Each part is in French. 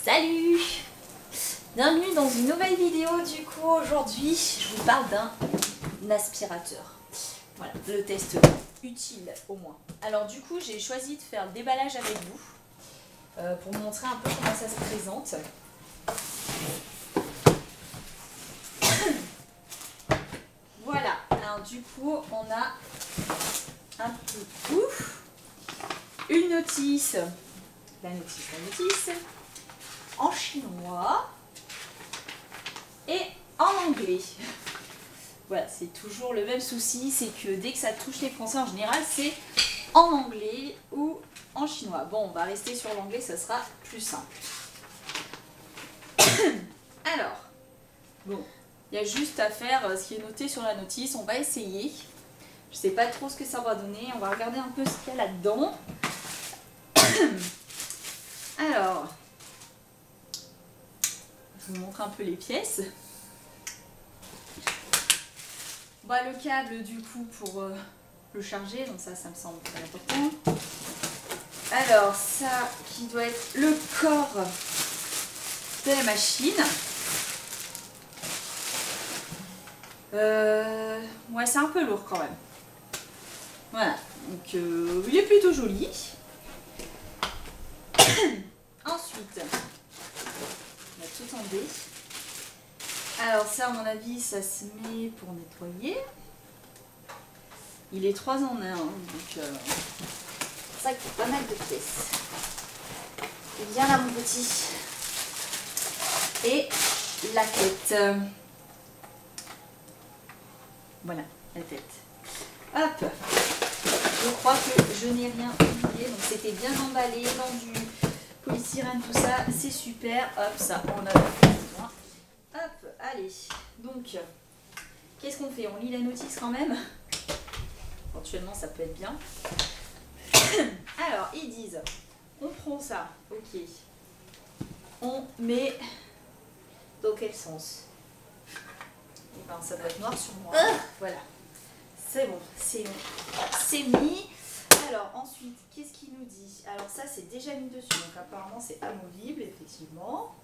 Salut! Bienvenue dans une nouvelle vidéo. Du coup aujourd'hui je vous parle d'un aspirateur. Voilà, le test utile au moins. Alors du coup j'ai choisi de faire le déballage avec vous pour vous montrer un peu comment ça se présente. Voilà, alors du coup on a un peu une notice, la notice en chinois et en anglais. Voilà, c'est toujours le même souci, c'est que dès que ça touche les Français en général, c'est en anglais ou en chinois. Bon, on va rester sur l'anglais, ça sera plus simple. Alors, bon, il y a juste à faire ce qui est noté sur la notice, on va essayer. Je sais pas trop ce que ça va donner, on va regarder un peu ce qu'il y a là-dedans. Alors, je vous montre un peu les pièces. Bah, le câble du coup pour le charger, donc ça me semble très important. Alors ça qui doit être le corps de la machine. Ouais, c'est un peu lourd quand même. Voilà, donc il est plutôt joli. Ensuite, on va tout enlever. Alors ça, à mon avis, ça se met pour nettoyer. Il est 3 en 1, donc c'est ça qu'il y a pas mal de pièces. Et viens là mon petit. Et la tête. Voilà, la tête. Hop. Je crois que je n'ai rien oublié. Donc c'était bien emballé dans du polystyrène, tout ça. C'est super. Hop, ça, on a besoin. Hop, allez. Donc, qu'est-ce qu'on fait? On lit la notice quand même. Éventuellement, ça peut être bien. Alors, ils disent, on prend ça, ok. On met dans quel sens? Et ben, ça doit être noir sur moi. Voilà. C'est bon, c'est mis. Alors, ensuite, qu'est-ce qu'il nous dit? Alors, ça, c'est déjà mis dessus. Donc, apparemment, c'est amovible, effectivement.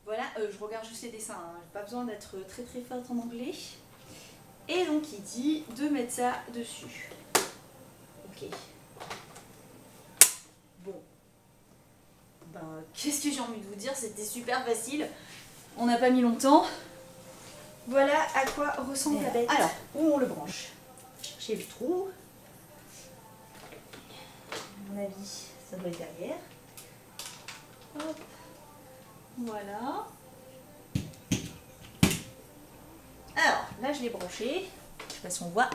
Voilà, je regarde juste les dessins, hein. J'ai pas besoin d'être très très forte en anglais. Et donc il dit de mettre ça dessus. Ok. Bon. Ben, qu'est-ce que j'ai envie de vous dire? C'était super facile. On n'a pas mis longtemps. Voilà à quoi ressemble la bête. Alors, où on le branche? Cherchez le trou. À mon avis, ça doit être derrière. Hop. Voilà. Alors, là je l'ai branché. Je sais pas si on voit.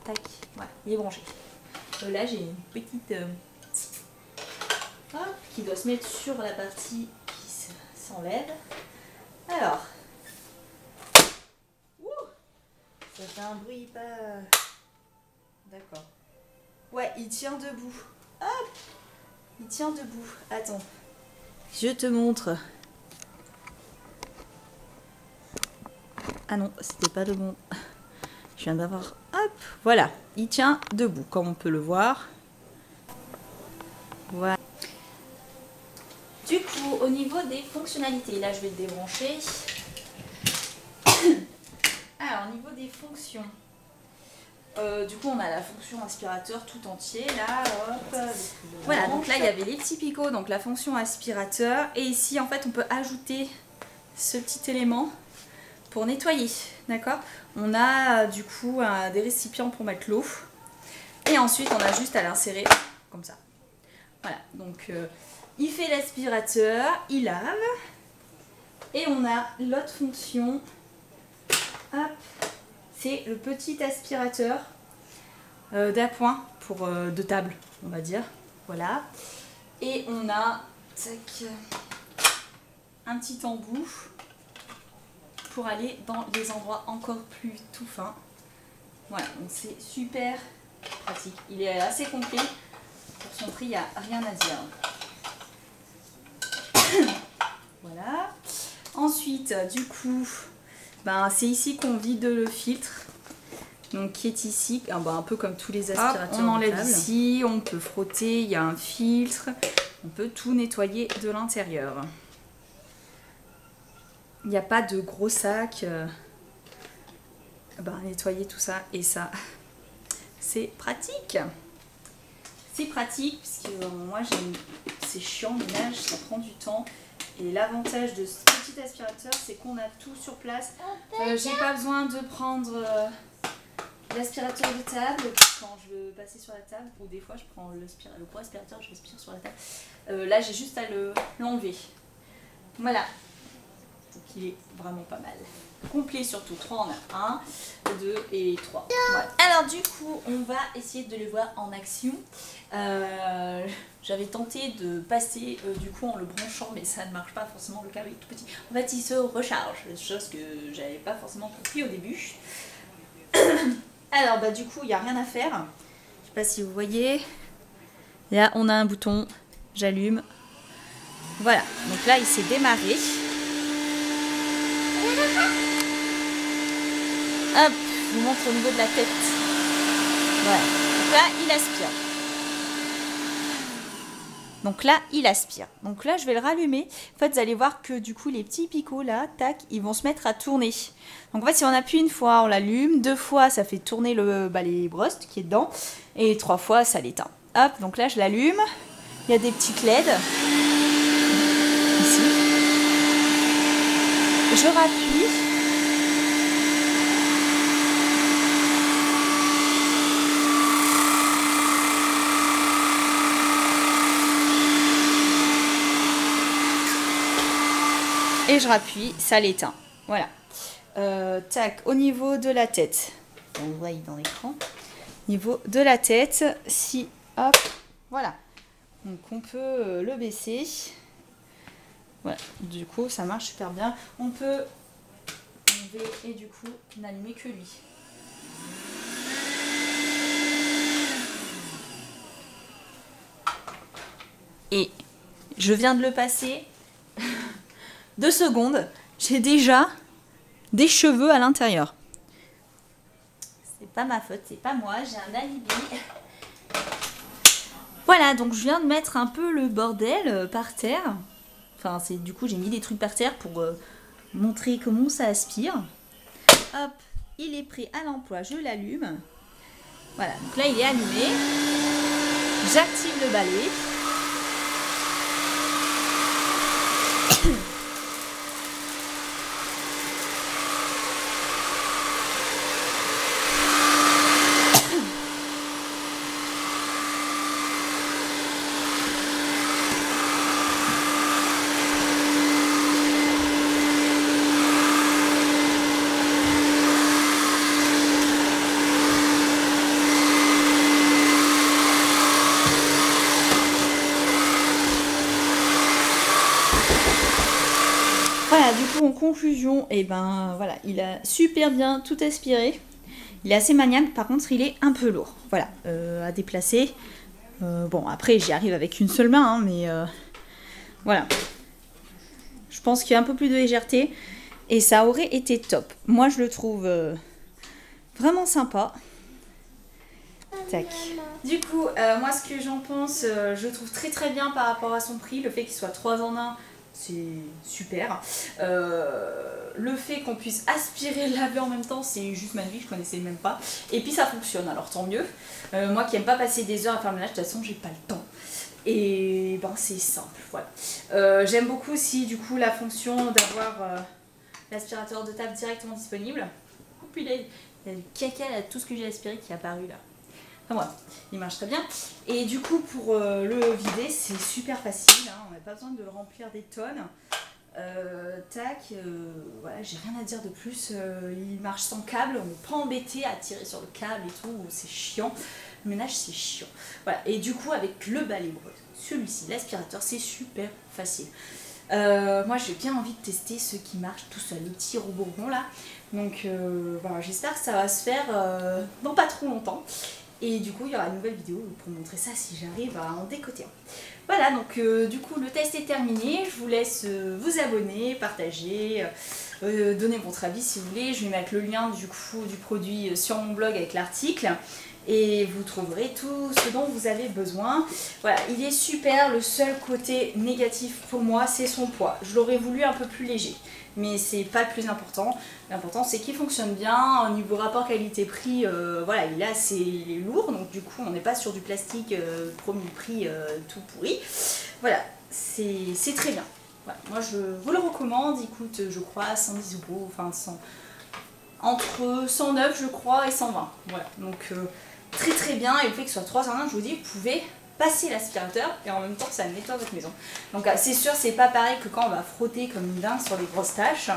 Tac. Voilà, il est branché. Là j'ai une petite hop, qui doit se mettre sur la partie qui s'enlève. Alors. Ça fait un bruit pas... D'accord. Ouais, il tient debout. Hop. Il tient debout. Attends. Je te montre. Ah non, c'était pas le bon. Je viens d'avoir... Hop, voilà. Il tient debout, comme on peut le voir. Voilà. Du coup, au niveau des fonctionnalités, là je vais le débrancher. Alors, au niveau des fonctions, du coup on a la fonction aspirateur tout entier, là, hop. Voilà, donc là il y avait les petits picots, donc la fonction aspirateur. Et ici, en fait, on peut ajouter ce petit élément pour nettoyer, d'accord? On a du coup des récipients pour mettre l'eau. Et ensuite, on a juste à l'insérer comme ça. Voilà, donc il fait l'aspirateur, il lave. Et on a l'autre fonction. Hop, c'est le petit aspirateur d'appoint pour de table, on va dire. Voilà. Et on a tac, un petit embout pour aller dans des endroits encore plus tout fins. Voilà, donc c'est super pratique. Il est assez complet. Pour son prix, il n'y a rien à dire. Voilà. Ensuite, du coup, ben, c'est ici qu'on vide le filtre. Donc qui est ici, un peu comme tous les aspirateurs. On enlève ici, on peut frotter, il y a un filtre. on peut tout nettoyer de l'intérieur. Il n'y a pas de gros sac. Nettoyer tout ça et ça, c'est pratique. C'est pratique parce que moi c'est chiant le ménage, ça prend du temps. Et l'avantage de ce petit aspirateur, c'est qu'on a tout sur place. J'ai pas besoin de prendre l'aspirateur de table quand je veux passer sur la table. Ou des fois, je prends le gros aspirateur, je l'aspire sur la table. Là, j'ai juste à l'enlever. Voilà. Donc, il est vraiment pas mal. Complet surtout. 3 en a 1, 2 et 3. Voilà. Alors, du coup, on va essayer de le voir en action. J'avais tenté de passer du coup en le branchant, mais ça ne marche pas forcément, le câble est tout petit. En fait, il se recharge, chose que j'avais pas forcément compris au début. Alors du coup, il n'y a rien à faire. Je sais pas si vous voyez. Là, on a un bouton, j'allume. Voilà, donc là, il s'est démarré. Hop, je vous montre au niveau de la tête. Voilà, donc là, il aspire. Donc là, il aspire. Donc là, je vais le rallumer. En fait, vous allez voir que du coup, les petits picots là, tac, ils vont se mettre à tourner. Donc en fait, si on appuie une fois, on l'allume. 2 fois, ça fait tourner les brosses qui est dedans. Et 3 fois, ça l'éteint. Hop, donc là, je l'allume. Il y a des petites LED. Ici. Je rappuie. Et je rappuie, ça l'éteint. Voilà. Tac, au niveau de la tête. On voit dans l'écran. Niveau de la tête, si, hop, voilà. Donc on peut le baisser. Voilà, du coup ça marche super bien. On peut enlever et du coup n'allumer que lui. Et je viens de le passer. 2 secondes, j'ai déjà des cheveux à l'intérieur. C'est pas ma faute, c'est pas moi, j'ai un alibi. Voilà, donc je viens de mettre un peu le bordel par terre. Enfin, du coup, j'ai mis des trucs par terre pour montrer comment ça aspire. Hop, il est prêt à l'emploi, je l'allume. Voilà, donc là, il est allumé. J'active le balai. Voilà, du coup en conclusion, voilà, il a super bien tout aspiré. Il est assez maniable, par contre il est un peu lourd. Voilà, à déplacer. Bon, après j'y arrive avec une seule main, hein, mais voilà. Je pense qu'il y a un peu plus de légèreté et ça aurait été top. Moi je le trouve vraiment sympa. Tac. Du coup, moi ce que j'en pense, je trouve très très bien par rapport à son prix. Le fait qu'il soit 3 en 1, c'est super. Le fait qu'on puisse aspirer et laver en même temps, c'est juste magnifique, je connaissais même pas. Et puis ça fonctionne, alors tant mieux. Moi qui n'aime pas passer des heures à faire le ménage, de toute façon j'ai pas le temps. Et c'est simple, voilà. J'aime beaucoup aussi du coup la fonction d'avoir l'aspirateur de table directement disponible. Oups, il y a du caca à tout ce que j'ai aspiré qui est apparu là. Enfin voilà, il marche très bien. Et du coup pour le vider, c'est super facile, hein, on n'a pas besoin de le remplir des tonnes. Voilà, j'ai rien à dire de plus. Il marche sans câble, on n'est pas embêté à tirer sur le câble et tout, c'est chiant. Le ménage c'est chiant. Voilà, et du coup avec le balai brosse, celui-ci, l'aspirateur, c'est super facile. Moi j'ai bien envie de tester ceux qui marchent tout seul, le petit robot rond là. Donc voilà, j'espère que ça va se faire dans pas trop longtemps. Et du coup il y aura une nouvelle vidéo pour montrer ça si j'arrive à en décoter un. Voilà, donc du coup le test est terminé. Je vous laisse vous abonner, partager, donner votre avis si vous voulez. Je vais mettre le lien du coup du produit sur mon blog avec l'article. et vous trouverez tout ce dont vous avez besoin. Voilà, il est super. Le seul côté négatif pour moi, c'est son poids. Je l'aurais voulu un peu plus léger, mais c'est pas le plus important. L'important c'est qu'il fonctionne bien. Au niveau rapport qualité-prix, voilà, il est lourd, donc du coup on n'est pas sur du plastique premier prix tout pourri. Voilà, c'est très bien. Voilà, moi je vous le recommande. Il coûte, je crois, 110 €, enfin entre 109 je crois et 120. Voilà, donc très très bien. Et le fait que ce soit 3 en 1, je vous dis, vous pouvez passer l'aspirateur et en même temps ça nettoie votre maison. Donc c'est sûr, c'est pas pareil que quand on va frotter comme une dingue sur des grosses tâches,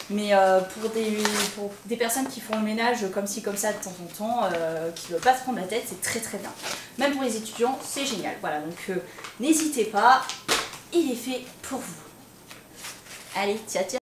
mais pour des personnes qui font le ménage comme ci comme ça de temps en temps, qui ne veulent pas se prendre la tête, c'est très très bien. Même pour les étudiants, c'est génial. Voilà, donc n'hésitez pas, il est fait pour vous. Allez, tiens, tiens.